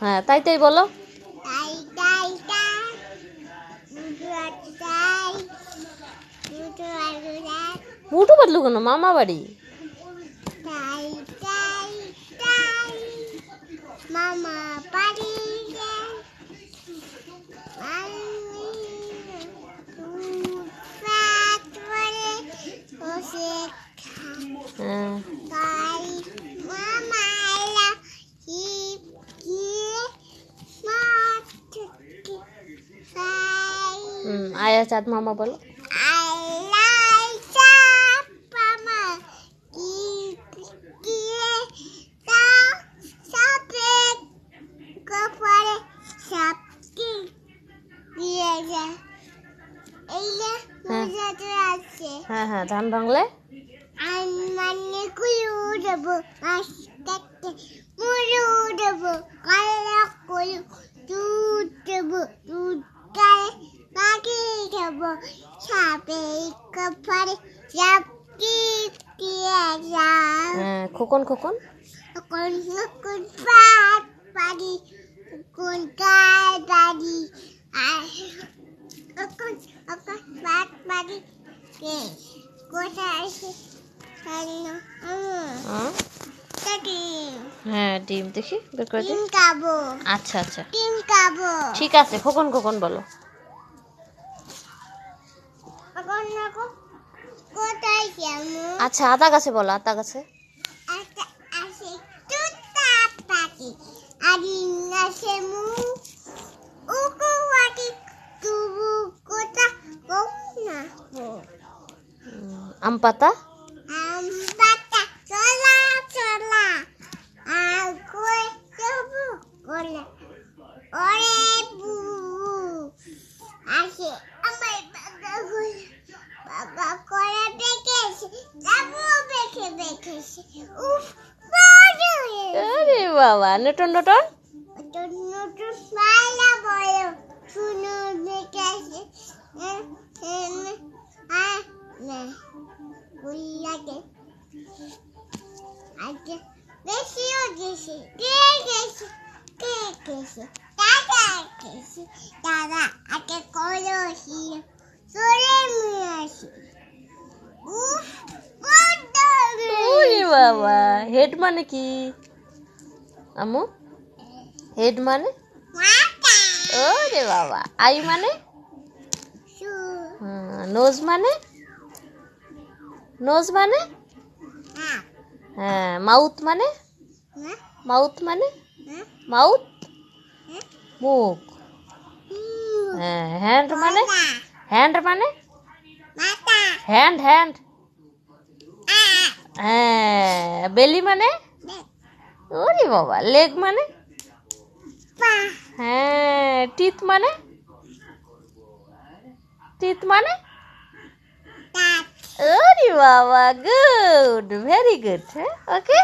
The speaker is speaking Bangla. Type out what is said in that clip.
হ্যাঁ তাই তাই বলো। মুটু পাতলু কেন মামা বাড়ি? মামা বাড়ি আয়া চাঁদ মামা বলো। হ্যাঁ হ্যাঁ ধান ভাঙলে খোকন খোকন হ্যাঁ ডিম দেখি বের করে দিই। আচ্ছা আচ্ছা ঠিক আছে খোকন খোকন বলো। আচ্ছা আতা গাছে বলো আতা গাছে। আম পাতা আরে বাবা নটন নটন বাবা হেড মানে কি আমু? হেড মানে ওরে বাবা। আই মানে? নোজ মানে? নোজ মানে? হ্যাঁ মাউথ মানে? মাউথ মানে? মাউথ মুখ। হ্যাঁ হ্যান্ড মানে? হ্যান্ড মানে? হ্যান্ড হ্যান্ড হ্যাঁ বেলি মানে? ওরে বাবা লেগ মানে? হ্যাঁ টিথ মানে? টিথ মানে? ওরে বাবা গুড ভেরি গুড। হ্যাঁ ওকে।